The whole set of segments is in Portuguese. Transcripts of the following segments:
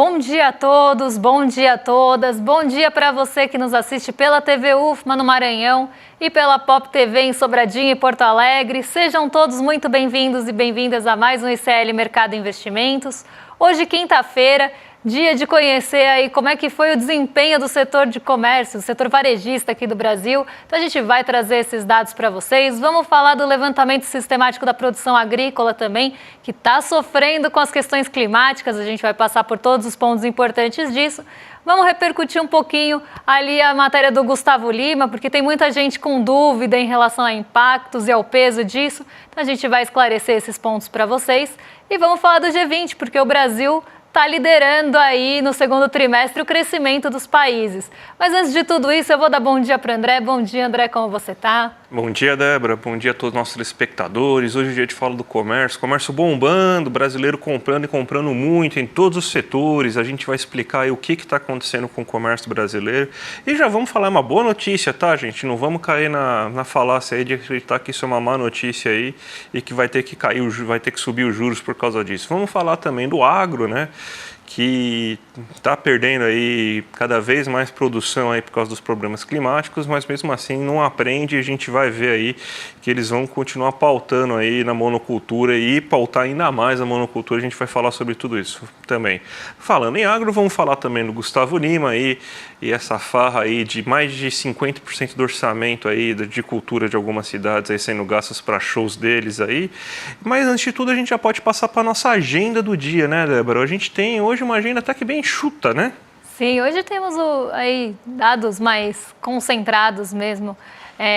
Bom dia a todos, bom dia a todas, bom dia para você que nos assiste pela TV UFMA no Maranhão e pela Pop TV em Sobradinho e Porto Alegre. Sejam todos muito bem-vindos e bem-vindas a mais um ICL Mercado Investimentos. Hoje, quinta-feira, dia de conhecer aí como é que foi o desempenho do setor de comércio, do setor varejista aqui do Brasil. Então a gente vai trazer esses dados para vocês. Vamos falar do levantamento sistemático da produção agrícola também, que está sofrendo com as questões climáticas. A gente vai passar por todos os pontos importantes disso. Vamos repercutir um pouquinho ali a matéria do Gustavo Lima, porque tem muita gente com dúvida em relação a impactos e ao peso disso. Então a gente vai esclarecer esses pontos para vocês. E vamos falar do G20, porque o Brasil está liderando aí no segundo trimestre o crescimento dos países. Mas antes de tudo isso, eu vou dar bom dia para o André. Bom dia, André, como você está? Bom dia, Débora. Bom dia a todos os nossos telespectadores. Hoje é dia de falar do comércio bombando, brasileiro comprando e comprando muito em todos os setores. A gente vai explicar aí o que está acontecendo com o comércio brasileiro. E já vamos falar uma boa notícia, tá, gente? Não vamos cair na falácia aí de acreditar que isso é uma má notícia aí e que vai ter que cair, vai ter que subir os juros por causa disso. Vamos falar também do agro, né? Que está perdendo aí cada vez mais produção aí por causa dos problemas climáticos, mas mesmo assim não aprende. A gente vai ver aí que eles vão continuar pautando aí na monocultura e pautar ainda mais a monocultura. A gente vai falar sobre tudo isso também. Falando em agro, vamos falar também do Gustavo Lima aí e essa farra aí de mais de 50% do orçamento aí de cultura de algumas cidades aí sendo gastos para shows deles aí. Mas antes de tudo a gente já pode passar para a nossa agenda do dia, né, Débora? A gente tem hoje uma agenda até que bem enxuta, né? Sim, hoje temos aí dados mais concentrados mesmo.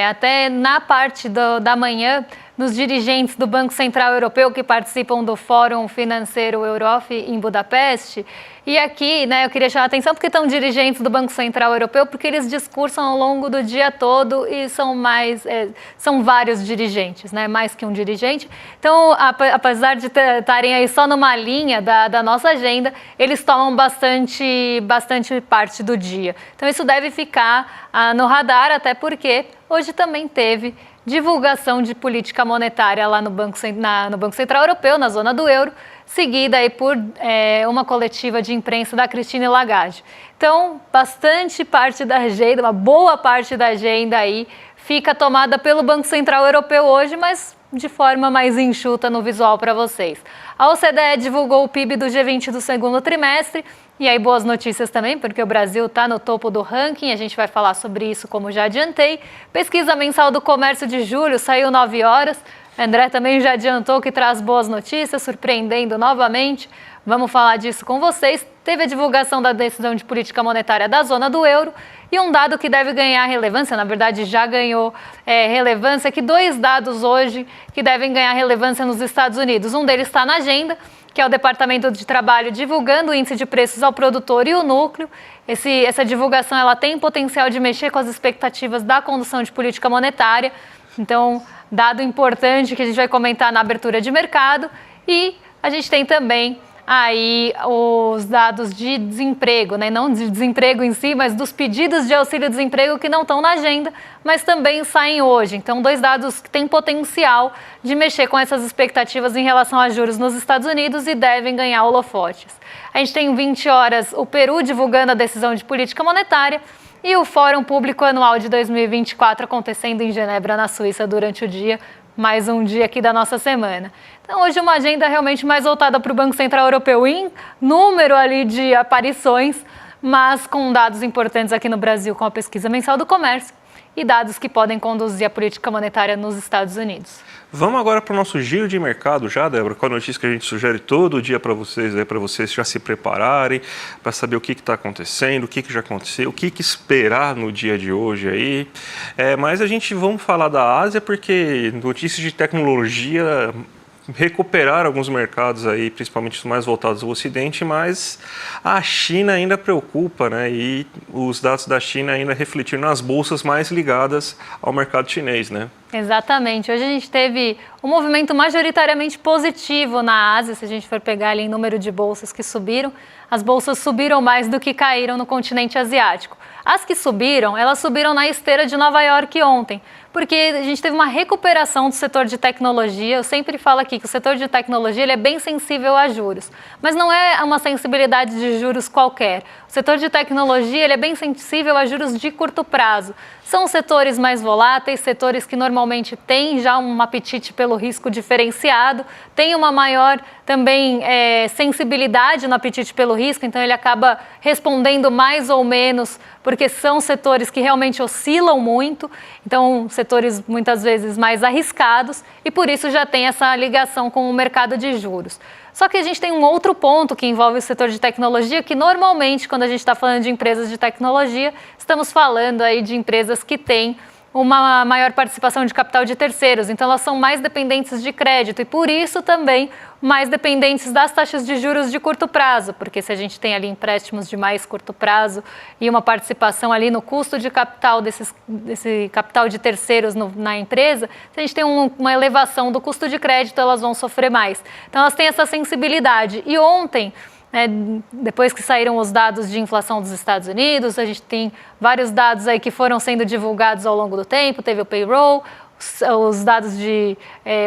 Até na parte da manhã, nos dirigentes do Banco Central Europeu que participam do Fórum Financeiro Eurof em Budapeste. E aqui, né, eu queria chamar a atenção porque estão dirigentes do Banco Central Europeu, porque eles discursam ao longo do dia todo e são vários dirigentes, né, mais que um dirigente. Então, apesar de estarem aí só numa linha da nossa agenda, eles tomam bastante parte do dia. Então, isso deve ficar no radar, até porque hoje também teve divulgação de política monetária lá no Banco Central Europeu, na zona do euro, seguida aí por uma coletiva de imprensa da Christine Lagarde. Então, bastante parte da agenda, uma boa parte da agenda aí fica tomada pelo Banco Central Europeu hoje, mas de forma mais enxuta no visual para vocês. A OCDE divulgou o PIB do G20 do segundo trimestre, e aí boas notícias também, porque o Brasil está no topo do ranking, a gente vai falar sobre isso como já adiantei. Pesquisa mensal do comércio de julho saiu 9 horas, André também já adiantou que traz boas notícias, surpreendendo novamente. Vamos falar disso com vocês. Teve a divulgação da decisão de política monetária da zona do euro e um dado que deve ganhar relevância, na verdade já ganhou relevância, que dois dados hoje que devem ganhar relevância nos Estados Unidos. Um deles está na agenda, que é o Departamento de Trabalho divulgando o índice de preços ao produtor e o núcleo. Essa divulgação ela tem potencial de mexer com as expectativas da condução de política monetária. Então, dado importante que a gente vai comentar na abertura de mercado. E a gente tem também aí os dados de desemprego, né? Não de desemprego em si, mas dos pedidos de auxílio-desemprego que não estão na agenda, mas também saem hoje. Então, dois dados que têm potencial de mexer com essas expectativas em relação a juros nos Estados Unidos e devem ganhar holofotes. A gente tem 20 horas o Peru divulgando a decisão de política monetária e o Fórum Público Anual de 2024 acontecendo em Genebra, na Suíça, durante o dia. Mais um dia aqui da nossa semana. Então, hoje uma agenda realmente mais voltada para o Banco Central Europeu em número ali de aparições, mas com dados importantes aqui no Brasil, com a pesquisa mensal do comércio e dados que podem conduzir a política monetária nos Estados Unidos. Vamos agora para o nosso giro de mercado já, Débora, com a notícia que a gente sugere todo dia para vocês já se prepararem, para saber o que está acontecendo, o que já aconteceu, o que esperar no dia de hoje aí. Mas vamos falar da Ásia, porque notícias de tecnologia recuperaram alguns mercados aí, principalmente os mais voltados ao Ocidente, mas a China ainda preocupa, né? E os dados da China ainda refletiram nas bolsas mais ligadas ao mercado chinês, né? Exatamente. Hoje a gente teve um movimento majoritariamente positivo na Ásia, se a gente for pegar ali em número de bolsas que subiram. as bolsas subiram mais do que caíram no continente asiático. As que subiram, elas subiram na esteira de Nova York ontem, porque a gente teve uma recuperação do setor de tecnologia. Eu sempre falo aqui que o setor de tecnologia ele é bem sensível a juros, mas não é uma sensibilidade de juros qualquer. O setor de tecnologia ele é bem sensível a juros de curto prazo. São setores mais voláteis, setores que normalmente têm já um apetite pelo risco diferenciado, tem uma maior também sensibilidade no apetite pelo risco, então ele acaba respondendo mais ou menos, porque são setores que realmente oscilam muito, então setores muitas vezes mais arriscados e por isso já tem essa ligação com o mercado de juros. Só que a gente tem um outro ponto que envolve o setor de tecnologia, que normalmente quando a gente está falando de empresas de tecnologia, estamos falando aí de empresas que têm uma maior participação de capital de terceiros, então elas são mais dependentes de crédito e por isso também mais dependentes das taxas de juros de curto prazo, porque se a gente tem ali empréstimos de mais curto prazo e uma participação ali no custo de capital desse capital de terceiros na empresa, se a gente tem uma elevação do custo de crédito, elas vão sofrer mais. Então elas têm essa sensibilidade. E ontem, depois que saíram os dados de inflação dos Estados Unidos, a gente tem vários dados aí que foram sendo divulgados ao longo do tempo, teve o payroll, os dados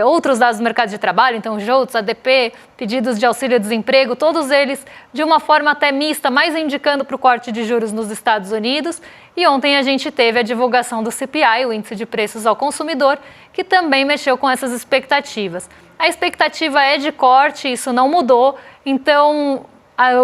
outros dados do mercado de trabalho, então JOLTS, ADP, pedidos de auxílio-desemprego, todos eles de uma forma até mista, mais indicando para o corte de juros nos Estados Unidos. E ontem a gente teve a divulgação do CPI, o Índice de Preços ao Consumidor, que também mexeu com essas expectativas. A expectativa é de corte, isso não mudou, então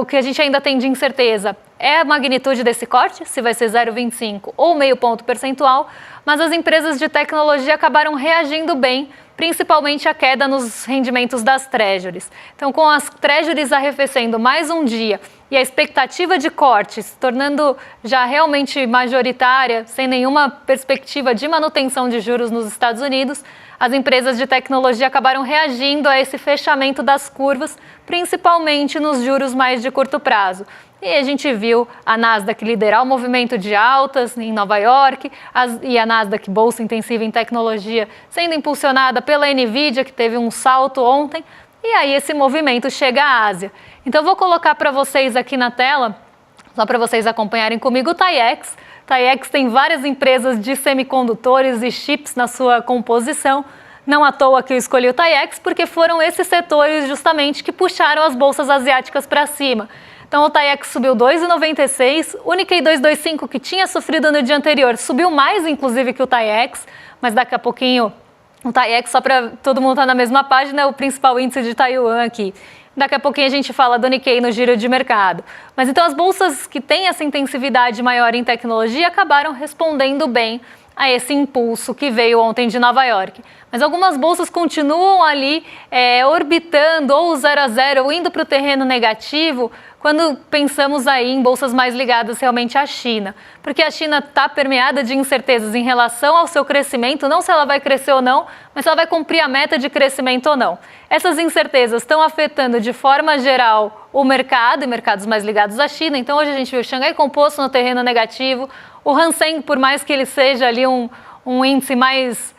o que a gente ainda tem de incerteza é a magnitude desse corte, se vai ser 0,25 ou meio ponto percentual, mas as empresas de tecnologia acabaram reagindo bem, principalmente a queda nos rendimentos das treasuries. Então, com as treasuries arrefecendo mais um dia e a expectativa de corte se tornando já realmente majoritária, sem nenhuma perspectiva de manutenção de juros nos Estados Unidos, as empresas de tecnologia acabaram reagindo a esse fechamento das curvas, principalmente nos juros mais de curto prazo. E a gente viu a Nasdaq liderar o movimento de altas em Nova York e a Nasdaq, bolsa intensiva em tecnologia, sendo impulsionada pela NVIDIA, que teve um salto ontem, e aí esse movimento chega à Ásia. Então, eu vou colocar para vocês aqui na tela, só para vocês acompanharem comigo, o TAIEX. O TAIEX tem várias empresas de semicondutores e chips na sua composição. Não à toa que eu escolhi o TAIEX, porque foram esses setores justamente que puxaram as bolsas asiáticas para cima. Então, o TAIEX subiu 2,96, o Nikkei 225, que tinha sofrido no dia anterior, subiu mais, inclusive, que o TAIEX, mas daqui a pouquinho, o TAIEX, só para todo mundo estar na mesma página, é o principal índice de Taiwan aqui. Daqui a pouquinho a gente fala do Nikkei no giro de mercado. Mas então as bolsas que têm essa intensividade maior em tecnologia acabaram respondendo bem a esse impulso que veio ontem de Nova York. Mas algumas bolsas continuam ali orbitando ou 0 a 0 ou indo para o terreno negativo quando pensamos aí em bolsas mais ligadas realmente à China. Porque a China está permeada de incertezas em relação ao seu crescimento, não se ela vai crescer ou não, mas se ela vai cumprir a meta de crescimento ou não. Essas incertezas estão afetando de forma geral o mercado e mercados mais ligados à China. Então hoje a gente viu o Xangai Composto no terreno negativo, o Hang Seng, por mais que ele seja ali um índice mais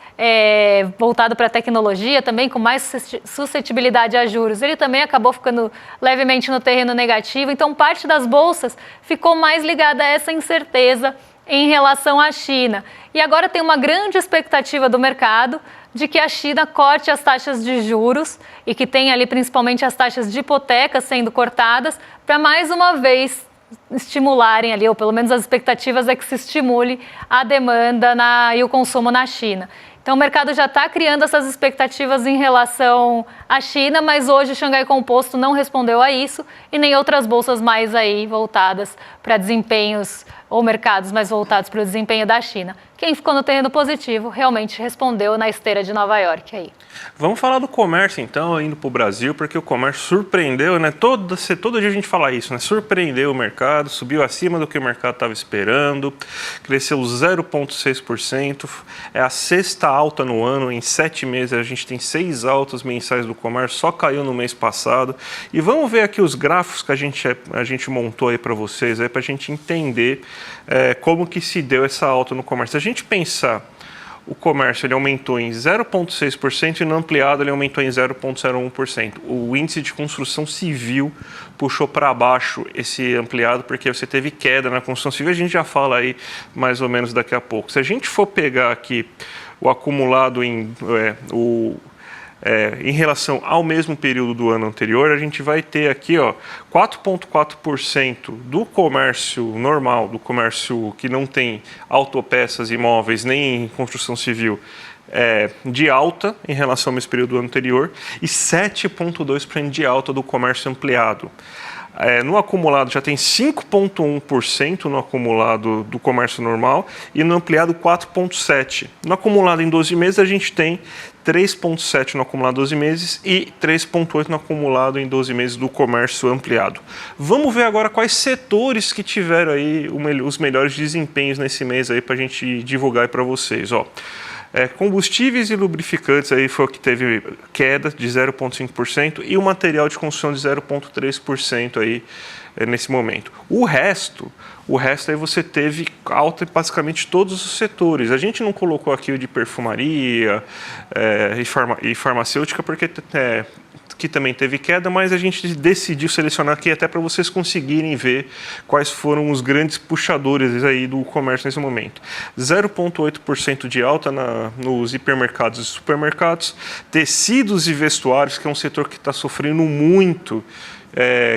voltado para a tecnologia, também com mais suscetibilidade a juros, ele também acabou ficando levemente no terreno negativo. Então, parte das bolsas ficou mais ligada a essa incerteza em relação à China. E agora tem uma grande expectativa do mercado de que a China corte as taxas de juros e que tem ali principalmente as taxas de hipoteca sendo cortadas para mais uma vez estimularem ali, ou pelo menos as expectativas é que se estimule a demanda e o consumo na China. Então, o mercado já está criando essas expectativas em relação à China, mas hoje o Xangai Composto não respondeu a isso e nem outras bolsas mais aí voltadas para desempenhos ou mercados mais voltados para o desempenho da China. Quem ficou no terreno positivo realmente respondeu na esteira de Nova York aí. Vamos falar do comércio então, indo para o Brasil, porque o comércio surpreendeu, né? Todo dia a gente fala isso, né? Surpreendeu o mercado, subiu acima do que o mercado estava esperando, cresceu 0,6%, é a sexta alta no ano, em 7 meses a gente tem 6 altas mensais do comércio, só caiu no mês passado. E vamos ver aqui os gráficos que a gente montou aí para vocês, para a gente entender como que se deu essa alta no comércio. Se a gente pensar o comércio ele aumentou em 0,6% e no ampliado ele aumentou em 0,01%. O índice de construção civil puxou para baixo esse ampliado porque você teve queda na construção civil, a gente já fala aí mais ou menos daqui a pouco. Se a gente for pegar aqui o acumulado em relação ao mesmo período do ano anterior, a gente vai ter aqui 4,4% do comércio normal, do comércio que não tem autopeças, imóveis, nem construção civil, de alta em relação ao mesmo período do ano anterior e 7,2% de alta do comércio ampliado. No acumulado já tem 5,1% no acumulado do comércio normal e no ampliado 4,7%. No acumulado em 12 meses a gente tem 3,7% no acumulado 12 meses e 3,8% no acumulado em 12 meses do comércio ampliado. Vamos ver agora quais setores que tiveram aí os melhores desempenhos nesse mês aí para a gente divulgar para vocês. Combustíveis e lubrificantes aí foi o que teve queda de 0,5% e o material de construção de 0,3% aí nesse momento. O resto aí você teve alta em basicamente todos os setores. A gente não colocou aqui o de perfumaria e farmacêutica porque que também teve queda, mas a gente decidiu selecionar aqui até para vocês conseguirem ver quais foram os grandes puxadores aí do comércio nesse momento. 0,8% de alta nos hipermercados e supermercados, tecidos e vestuários, que é um setor que está sofrendo muito,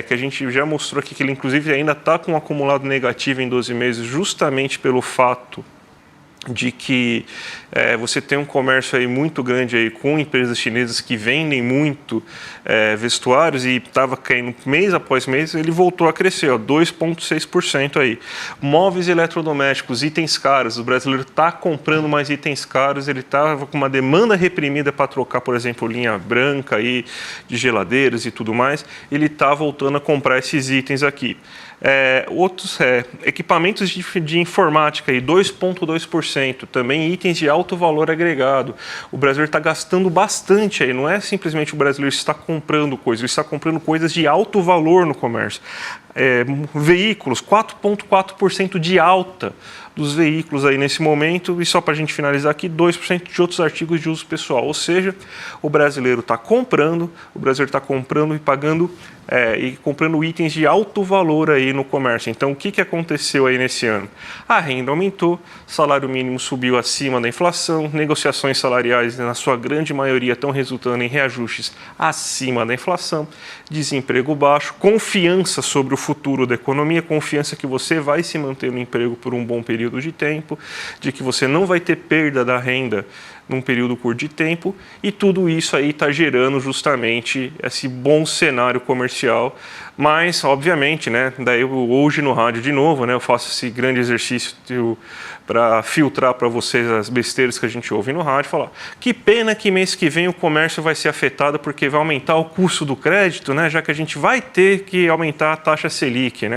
que a gente já mostrou aqui que ele inclusive ainda está com um acumulado negativo em 12 meses, justamente pelo fato de que você tem um comércio aí muito grande aí com empresas chinesas que vendem muito vestuários e estava caindo mês após mês, ele voltou a crescer, 2,6% aí. Móveis e eletrodomésticos, itens caros, o brasileiro está comprando mais itens caros, ele estava com uma demanda reprimida para trocar, por exemplo, linha branca aí, de geladeiras e tudo mais, ele está voltando a comprar esses itens aqui. Outros equipamentos de informática, 2,2%, também itens de alto valor agregado. O brasileiro está gastando bastante aí, não é simplesmente o brasileiro está comprando coisas, ele está comprando coisas de alto valor no comércio. Veículos, 4,4% de alta dos veículos aí nesse momento, e só para a gente finalizar aqui, 2% de outros artigos de uso pessoal, ou seja, o brasileiro está comprando e pagando e comprando itens de alto valor aí no comércio. Então, o que aconteceu aí nesse ano? A renda aumentou, salário mínimo subiu acima da inflação, negociações salariais, na sua grande maioria, estão resultando em reajustes acima da inflação, desemprego baixo, confiança sobre o futuro da economia, confiança que você vai se manter no emprego por um bom período de tempo, de que você não vai ter perda da renda num período curto de tempo, e tudo isso aí está gerando justamente esse bom cenário comercial. Mas, obviamente, daí hoje no rádio de novo, eu faço esse grande exercício para filtrar para vocês as besteiras que a gente ouve no rádio, falar que pena que mês que vem o comércio vai ser afetado porque vai aumentar o custo do crédito, já que a gente vai ter que aumentar a taxa Selic,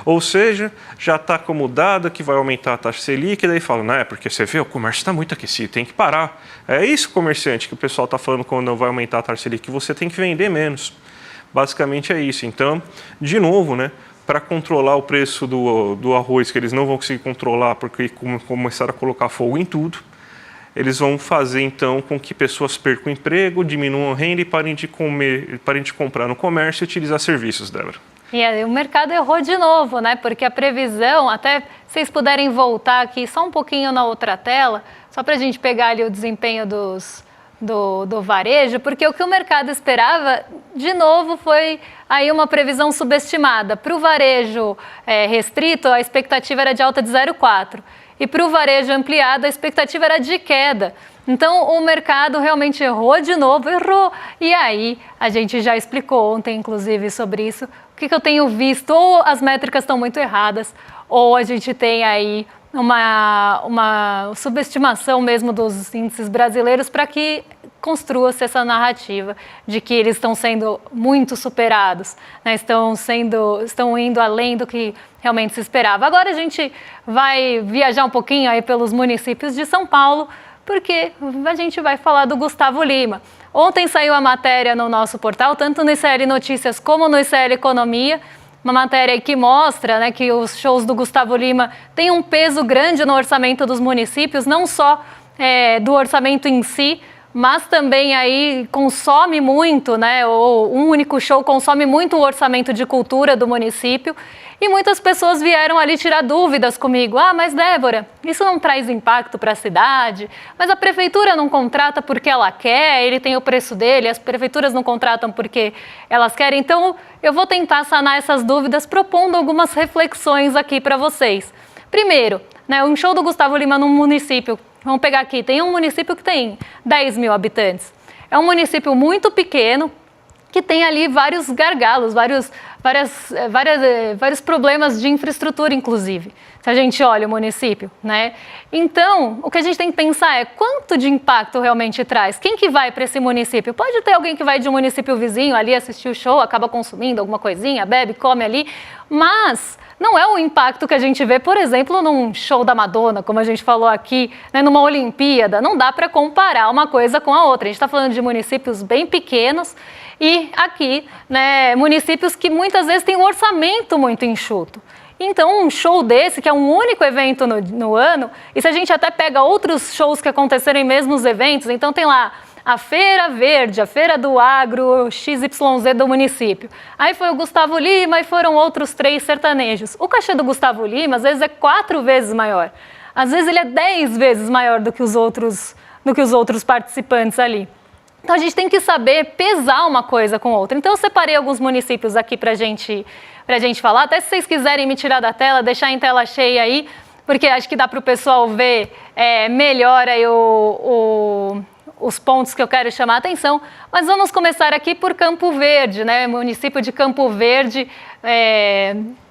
Ou seja, já está acomodada que vai aumentar a taxa Selic, e daí fala, não é porque você vê, o comércio está muito aquecido, tem que parar. É isso, comerciante, que o pessoal está falando quando não vai aumentar a taxa Selic, que você tem que vender menos. Basicamente é isso. Então, de novo, para controlar o preço do arroz, que eles não vão conseguir controlar porque começaram a colocar fogo em tudo, eles vão fazer então com que pessoas percam o emprego, diminuam a renda e parem de comprar no comércio e utilizar serviços, Débora. E aí o mercado errou de novo, porque a previsão, até vocês puderem voltar aqui só um pouquinho na outra tela, só para a gente pegar ali o desempenho do varejo, porque o que o mercado esperava, de novo, foi aí uma previsão subestimada. Para o varejo restrito, a expectativa era de alta de 0,4%. E para o varejo ampliado, a expectativa era de queda. Então, o mercado realmente errou de novo, E aí, a gente já explicou ontem, inclusive, sobre isso. O que eu tenho visto? Ou as métricas estão muito erradas, ou a gente tem aí uma subestimação mesmo dos índices brasileiros para que construa-se essa narrativa de que eles estão sendo muito superados, estão indo além do que realmente se esperava. Agora a gente vai viajar um pouquinho aí pelos municípios de São Paulo, porque a gente vai falar do Gustavo Lima. Ontem saiu a matéria no nosso portal, tanto no ICL Notícias como no ICL Economia, uma matéria que mostra que os shows do Gustavo Lima têm um peso grande no orçamento dos municípios, não só do orçamento em si, mas também aí consome muito, né? Ou um único show consome muito o orçamento de cultura do município. E muitas pessoas vieram ali tirar dúvidas comigo. Ah, mas Débora, isso não traz impacto para a cidade? Mas a prefeitura não contrata porque ela quer, ele tem o preço dele, as prefeituras não contratam porque elas querem. Então, eu vou tentar sanar essas dúvidas propondo algumas reflexões aqui para vocês. Primeiro, né, um show do Gustavo Lima num município, vamos pegar aqui, tem um município que tem 10 mil habitantes. É um município muito pequeno, que tem ali vários gargalos, vários problemas de infraestrutura, inclusive, se a gente olha o município, né? Então, o que a gente tem que pensar é quanto de impacto realmente traz. Quem que vai para esse município? Pode ter alguém que vai de um município vizinho ali assistir o show, acaba consumindo alguma coisinha, bebe, come ali, mas não é o impacto que a gente vê, por exemplo, num show da Madonna, como a gente falou aqui, né, numa Olimpíada. Não dá para comparar uma coisa com a outra. A gente está falando de municípios bem pequenos e aqui, né, municípios que muitas vezes têm um orçamento muito enxuto. Então, um show desse, que é um único evento no ano, e se a gente até pega outros shows que aconteceram em mesmos eventos, então tem lá a Feira Verde, a Feira do Agro XYZ do município. Aí foi o Gustavo Lima e foram outros 3 sertanejos. O cachê do Gustavo Lima, às vezes, é 4 vezes maior. Às vezes, ele é 10 vezes maior do que os outros participantes ali. Então, a gente tem que saber pesar uma coisa com outra. Então, eu separei alguns municípios aqui para a gente falar. Até se vocês quiserem me tirar da tela, deixar em tela cheia aí, porque acho que dá para o pessoal ver melhor aí os pontos que eu quero chamar a atenção, mas vamos começar aqui por Campo Verde, né? O município de Campo Verde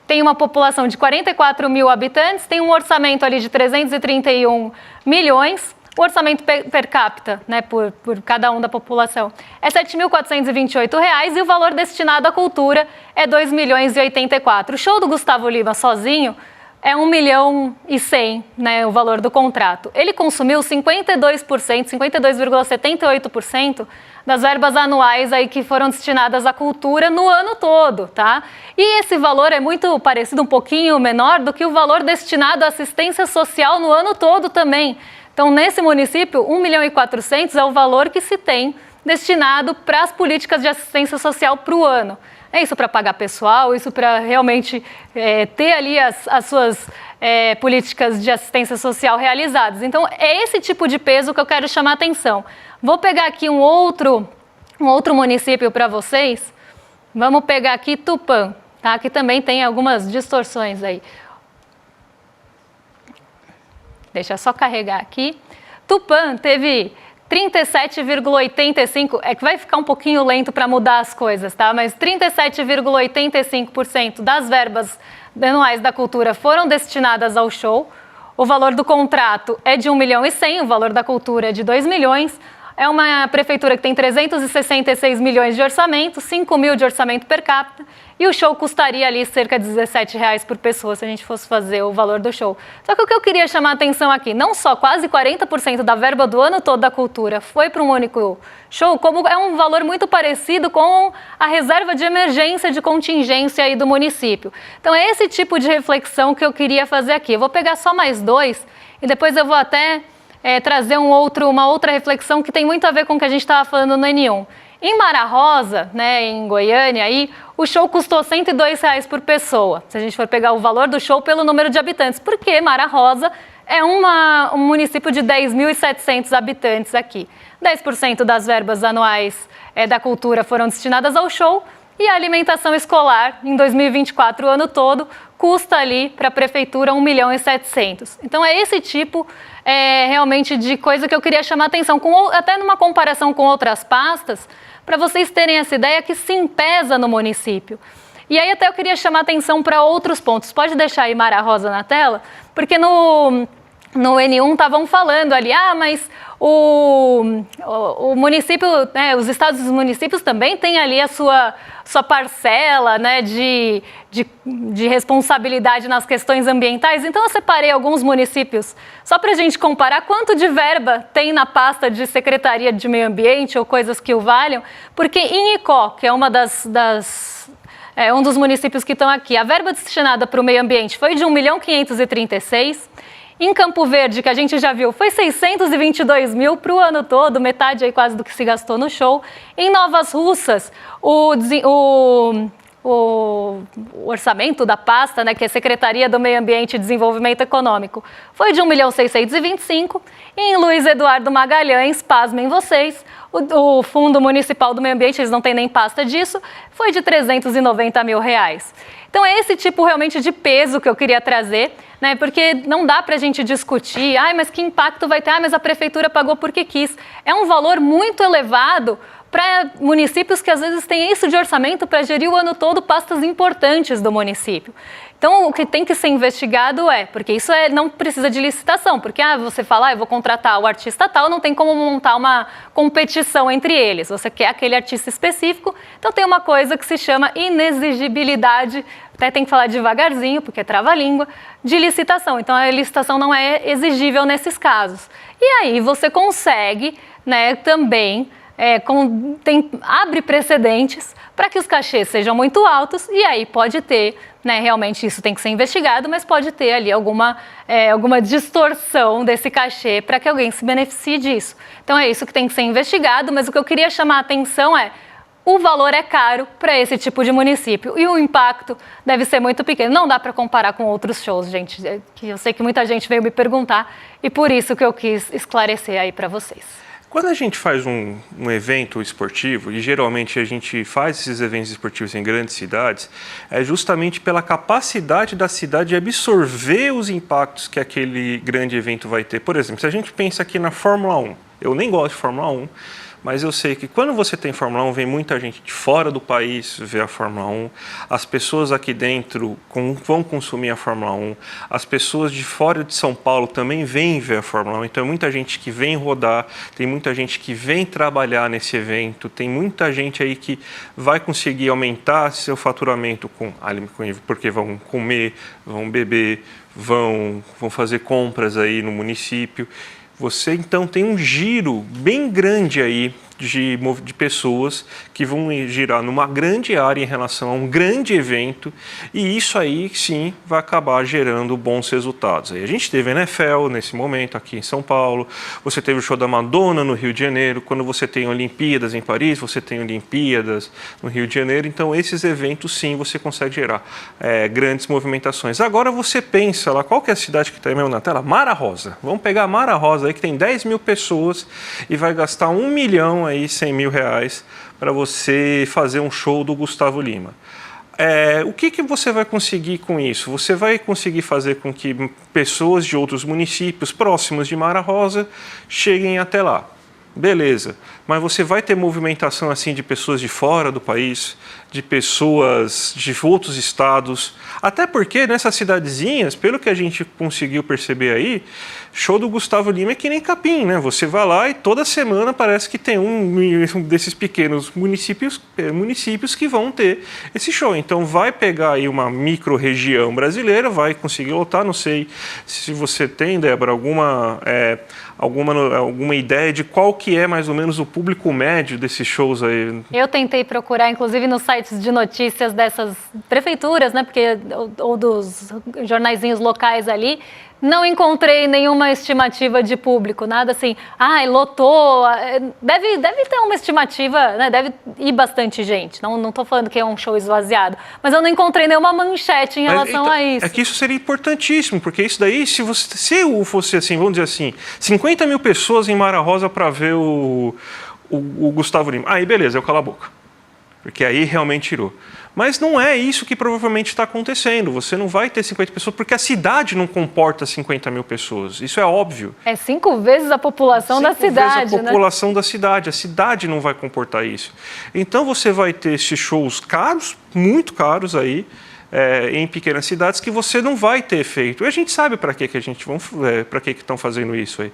tem uma população de 44 mil habitantes, tem um orçamento ali de 331 milhões, o orçamento per capita, né, por cada um da população, é R$ 7.428 e o valor destinado à cultura é R$ 2.084. O show do Gustavo Lima sozinho é 1 milhão e 100, né, o valor do contrato. Ele consumiu 52,78% das verbas anuais aí que foram destinadas à cultura no ano todo, tá? E esse valor é muito parecido, um pouquinho menor do que o valor destinado à assistência social no ano todo também. Então, nesse município, 1.400.000 é o valor que se tem destinado para as políticas de assistência social para o ano. É isso para pagar pessoal, isso para realmente ter ali as suas políticas de assistência social realizadas. Então, é esse tipo de peso que eu quero chamar a atenção. Vou pegar aqui um outro município para vocês. Vamos pegar aqui Tupã, tá? Que também tem algumas distorções aí. Deixa eu só carregar aqui. Tupã teve 37,85%, é que vai ficar um pouquinho lento para mudar as coisas, tá? Mas 37,85% das verbas anuais da cultura foram destinadas ao show. O valor do contrato é de 1.100.000, o valor da cultura é de 2 milhões. É uma prefeitura que tem 366 milhões de orçamento, 5 mil de orçamento per capita, e o show custaria ali cerca de R$17 por pessoa se a gente fosse fazer o valor do show. Só que o que eu queria chamar a atenção aqui, não só quase 40% da verba do ano todo da cultura foi para um único show, como é um valor muito parecido com a reserva de emergência, de contingência aí do município. Então é esse tipo de reflexão que eu queria fazer aqui. Eu vou pegar só mais 2 e depois eu vou até trazer uma outra reflexão que tem muito a ver com o que a gente estava falando no N1. Em Mara Rosa, né, em Goiânia, aí, o show custou R$102 por pessoa, se a gente for pegar o valor do show pelo número de habitantes, porque Mara Rosa é um município de 10.700 habitantes aqui. 10% das verbas anuais da cultura foram destinadas ao show e a alimentação escolar, em 2024, o ano todo, custa ali para a prefeitura 1.700.000. Então é esse tipo realmente de coisa que eu queria chamar a atenção, até numa comparação com outras pastas, para vocês terem essa ideia que sim pesa no município. E aí até eu queria chamar a atenção para outros pontos. Pode deixar aí Mara Rosa na tela? Porque no N1 estavam falando ali, mas o município, né, os estados e os municípios também têm ali a sua parcela, né, de responsabilidade nas questões ambientais. Então eu separei alguns municípios só para a gente comparar quanto de verba tem na pasta de Secretaria de Meio Ambiente ou coisas que o valham, porque em Icó, que é um dos municípios que estão aqui, a verba destinada para o meio ambiente foi de 1.536.000. Em Campo Verde, que a gente já viu, foi 622 mil para o ano todo, metade aí quase do que se gastou no show. Em Novas Russas, o orçamento da pasta, né, que é Secretaria do Meio Ambiente e Desenvolvimento Econômico, foi de 1.625.000. E em Luiz Eduardo Magalhães, pasmem vocês, o Fundo Municipal do Meio Ambiente, eles não têm nem pasta disso, foi de R$390 mil. Então é esse tipo realmente de peso que eu queria trazer, né? Porque não dá para a gente discutir, mas que impacto vai ter? Mas a prefeitura pagou porque quis. É um valor muito elevado para municípios que às vezes têm isso de orçamento para gerir o ano todo pastas importantes do município. Então, o que tem que ser investigado porque isso não precisa de licitação, porque você fala, eu vou contratar o artista tal, não tem como montar uma competição entre eles, você quer aquele artista específico, então tem uma coisa que se chama inexigibilidade, até tem que falar devagarzinho, porque é trava-língua, de licitação. Então, a licitação não é exigível nesses casos. E aí, você consegue, né, também... abre precedentes para que os cachês sejam muito altos e aí pode ter, né, realmente isso tem que ser investigado, mas pode ter ali alguma distorção desse cachê para que alguém se beneficie disso. Então é isso que tem que ser investigado, mas o que eu queria chamar a atenção o valor é caro para esse tipo de município e o impacto deve ser muito pequeno. Não dá para comparar com outros shows, gente, que eu sei que muita gente veio me perguntar e por isso que eu quis esclarecer aí para vocês. Quando a gente faz um evento esportivo, e geralmente a gente faz esses eventos esportivos em grandes cidades, é justamente pela capacidade da cidade de absorver os impactos que aquele grande evento vai ter. Por exemplo, se a gente pensa aqui na Fórmula 1, eu nem gosto de Fórmula 1, mas eu sei que quando você tem Fórmula 1, vem muita gente de fora do país ver a Fórmula 1, as pessoas aqui dentro vão consumir a Fórmula 1, as pessoas de fora de São Paulo também vêm ver a Fórmula 1, então é muita gente que vem rodar, tem muita gente que vem trabalhar nesse evento, tem muita gente aí que vai conseguir aumentar seu faturamento porque vão comer, vão beber, vão fazer compras aí no município. Você, então, tem um giro bem grande aí de pessoas que vão girar numa grande área em relação a um grande evento e isso aí, sim, vai acabar gerando bons resultados. Aí a gente teve a NFL nesse momento aqui em São Paulo, você teve o show da Madonna no Rio de Janeiro, quando você tem Olimpíadas em Paris, você tem Olimpíadas no Rio de Janeiro, então esses eventos, sim, você consegue gerar grandes movimentações. Agora você pensa lá, qual que é a cidade que está aí mesmo na tela? Mara Rosa. Vamos pegar Mara Rosa aí, que tem 10 mil pessoas e vai gastar R$1 milhão aí, R$100 mil para você fazer um show do Gustavo Lima. O que você vai conseguir com isso? Você vai conseguir fazer com que pessoas de outros municípios próximos de Mara Rosa cheguem até lá. Beleza, mas você vai ter movimentação assim de pessoas de fora do país, de pessoas de outros estados, até porque nessas cidadezinhas, pelo que a gente conseguiu perceber aí, show do Gustavo Lima é que nem capim, né? Você vai lá e toda semana parece que tem um desses pequenos municípios que vão ter esse show. Então vai pegar aí uma micro-região brasileira, vai conseguir lotar, não sei se você tem, Débora, alguma ideia de qual que é mais ou menos o público médio desses shows aí? Eu tentei procurar, inclusive, nos sites de notícias dessas prefeituras, né, ou dos jornaizinhos locais ali, não encontrei nenhuma estimativa de público, nada assim, lotou, deve ter uma estimativa, né, deve ir bastante gente, não estou falando que é um show esvaziado, mas eu não encontrei nenhuma manchete em relação a isso. É que isso seria importantíssimo, porque isso daí, se fosse assim, vamos dizer assim, 50 mil pessoas em Mara Rosa para ver o Gustavo Lima, aí beleza, eu calo a boca, porque aí realmente tirou. Mas não é isso que provavelmente está acontecendo. Você não vai ter 50 pessoas, porque a cidade não comporta 50 mil pessoas. Isso é óbvio. É 5 vezes a população da cidade, 5 vezes a população da cidade. A cidade não vai comportar isso. Então você vai ter esses shows caros, muito caros aí, em pequenas cidades, que você não vai ter efeito. E a gente sabe para que estão fazendo isso aí.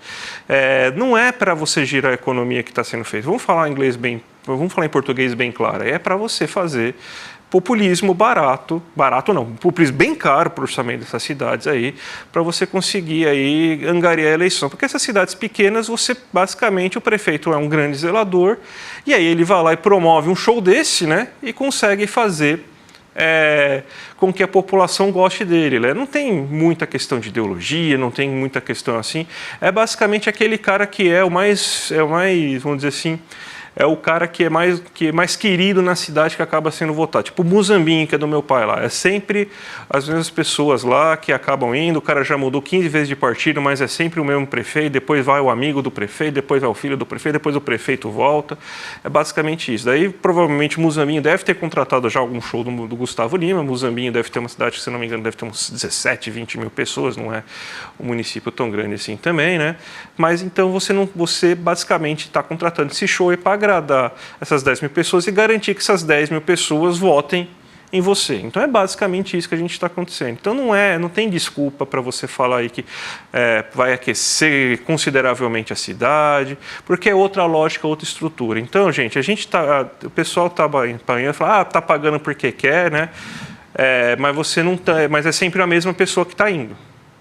Não é para você girar a economia que está sendo feita. Vamos falar em português bem claro. É para você fazer populismo barato não, populismo bem caro para o orçamento dessas cidades aí, para você conseguir aí angariar a eleição. Porque essas cidades pequenas, basicamente, o prefeito é um grande zelador, e aí ele vai lá e promove um show desse, né, e consegue fazer com que a população goste dele. Né? Não tem muita questão de ideologia, não tem muita questão assim. É basicamente aquele cara que é o mais, vamos dizer assim, é o cara que é mais querido na cidade, que acaba sendo votado. Tipo o Muzambinho, que é do meu pai lá. É sempre as mesmas pessoas lá que acabam indo. O cara já mudou 15 vezes de partido, mas é sempre o mesmo prefeito. Depois vai o amigo do prefeito, depois vai o filho do prefeito, depois o prefeito volta. É basicamente isso. Daí, provavelmente, o Muzambinho deve ter contratado já algum show do Gustavo Lima. O Muzambinho deve ter uma cidade, se não me engano, deve ter uns 17, 20 mil pessoas. Não é um município tão grande assim também, né? Mas então você basicamente está contratando esse show para agradar essas 10 mil pessoas e garantir que essas 10 mil pessoas votem em você. Então é basicamente isso que a gente está acontecendo. Então não tem desculpa para você falar aí que vai aquecer consideravelmente a cidade, porque é outra lógica, outra estrutura. Então, gente, o pessoal está apanhando, fala, tá pagando porque quer, né? Mas você não tá, mas é sempre a mesma pessoa que está indo.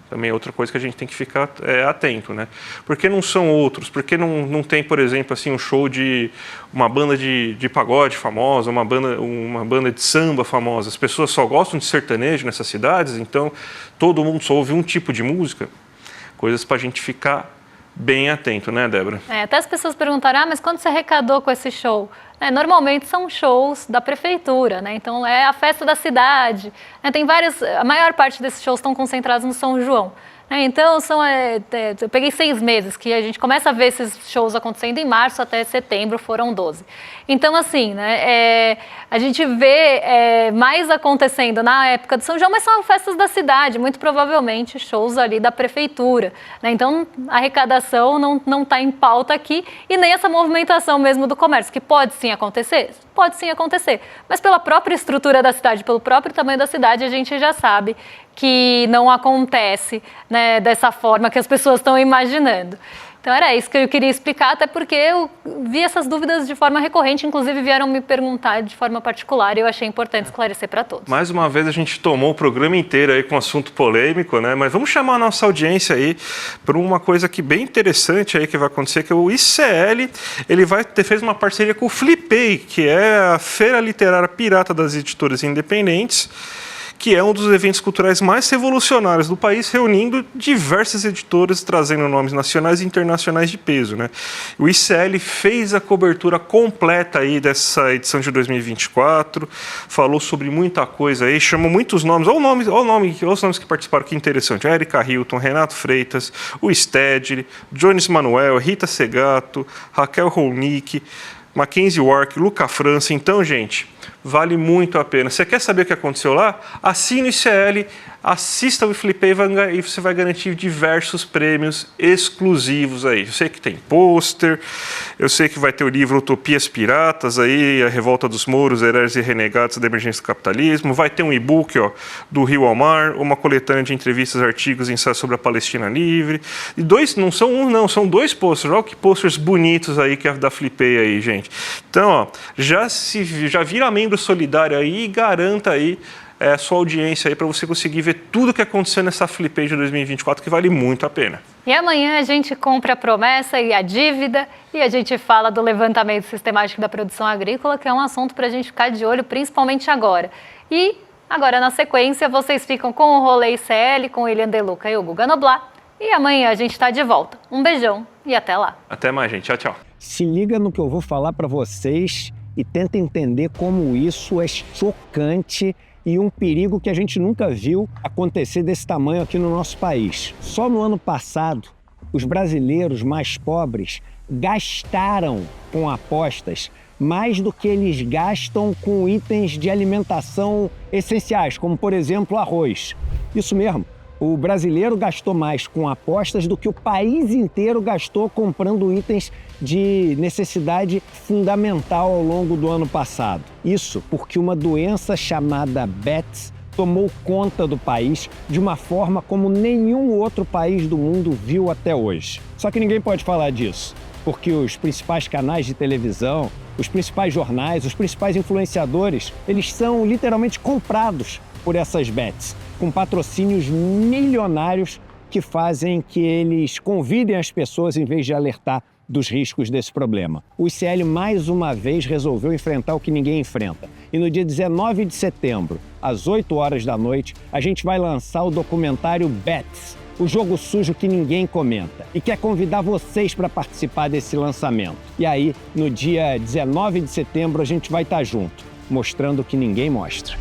Também é outra coisa que a gente tem que ficar atento, né? Por que não são outros? Por que não tem, por exemplo, assim, um show de uma banda de pagode famosa, uma banda de samba famosa? As pessoas só gostam de sertanejo nessas cidades, então todo mundo só ouve um tipo de música. Coisas para a gente ficar bem atento, né, Débora? Até as pessoas perguntaram, mas quando você arrecadou com esse show? Normalmente são shows da prefeitura, né? Então é a festa da cidade. Tem a maior parte desses shows estão concentrados no São João. Então, eu peguei 6 meses, que a gente começa a ver esses shows acontecendo em março até setembro, foram 12. Então, assim, né, a gente vê mais acontecendo na época do São João, mas são festas da cidade, muito provavelmente shows ali da prefeitura. Né? Então, a arrecadação não está em pauta aqui e nem essa movimentação mesmo do comércio, que pode sim acontecer? Pode sim acontecer, mas pela própria estrutura da cidade, pelo próprio tamanho da cidade, a gente já sabe que não acontece, né, dessa forma que as pessoas estão imaginando. Então era isso que eu queria explicar, até porque eu vi essas dúvidas de forma recorrente, inclusive vieram me perguntar de forma particular e eu achei importante esclarecer para todos. Mais uma vez a gente tomou o programa inteiro aí com assunto polêmico, né? Mas vamos chamar a nossa audiência aí para uma coisa que bem interessante aí que vai acontecer, que é o ICL, ele fez uma parceria com o Flipei, que é a Feira Literária Pirata das Editoras Independentes, que é um dos eventos culturais mais revolucionários do país, reunindo diversas editoras, trazendo nomes nacionais e internacionais de peso, né? O ICL fez a cobertura completa aí dessa edição de 2024, falou sobre muita coisa aí, chamou muitos nomes, olha os nomes que participaram, que interessante, a Erika Hilton, Renato Freitas, o Stedley, Jones Manuel, Rita Segato, Raquel Rolnick, Mackenzie Wark, Luca França. Então, gente, vale muito a pena. Você quer saber o que aconteceu lá? Assine o ICL, assista o Flipei e você vai garantir diversos prêmios exclusivos aí. Eu sei que tem pôster, eu sei que vai ter o livro Utopias Piratas aí, A Revolta dos Mouros, Heróis e Renegados da Emergência do Capitalismo. Vai ter um e-book, do Rio ao Mar, uma coletânea de entrevistas, artigos e ensaios sobre a Palestina Livre. E não são um não, são 2 pôsteres. Olha que pôsteres bonitos aí que é da Flipei aí, gente. Então, já vira membro solidário aí e garanta aí a sua audiência aí para você conseguir ver tudo o que aconteceu nessa Flipei de 2024, que vale muito a pena. E amanhã a gente compra a promessa e a dívida e a gente fala do levantamento sistemático da produção agrícola, que é um assunto para a gente ficar de olho, principalmente agora. E agora, na sequência, vocês ficam com o Rolê ICL, com o William De Luca e o Guga Noblat. E amanhã a gente está de volta. Um beijão e até lá. Até mais, gente. Tchau, tchau. Se liga no que eu vou falar para vocês e tenta entender como isso é chocante e um perigo que a gente nunca viu acontecer desse tamanho aqui no nosso país. Só no ano passado, os brasileiros mais pobres gastaram com apostas mais do que eles gastam com itens de alimentação essenciais, como, por exemplo, arroz. Isso mesmo. O brasileiro gastou mais com apostas do que o país inteiro gastou comprando itens de necessidade fundamental ao longo do ano passado. Isso porque uma doença chamada Bets tomou conta do país de uma forma como nenhum outro país do mundo viu até hoje. Só que ninguém pode falar disso, porque os principais canais de televisão, os principais jornais, os principais influenciadores, eles são literalmente comprados por essas bets, com patrocínios milionários que fazem que eles convidem as pessoas, em vez de alertar dos riscos desse problema. O ICL mais uma vez resolveu enfrentar o que ninguém enfrenta. E no dia 19 de setembro, às 8 horas da noite, a gente vai lançar o documentário Bets, o jogo sujo que ninguém comenta. E quer convidar vocês para participar desse lançamento. E aí, no dia 19 de setembro, a gente vai estar junto, mostrando o que ninguém mostra.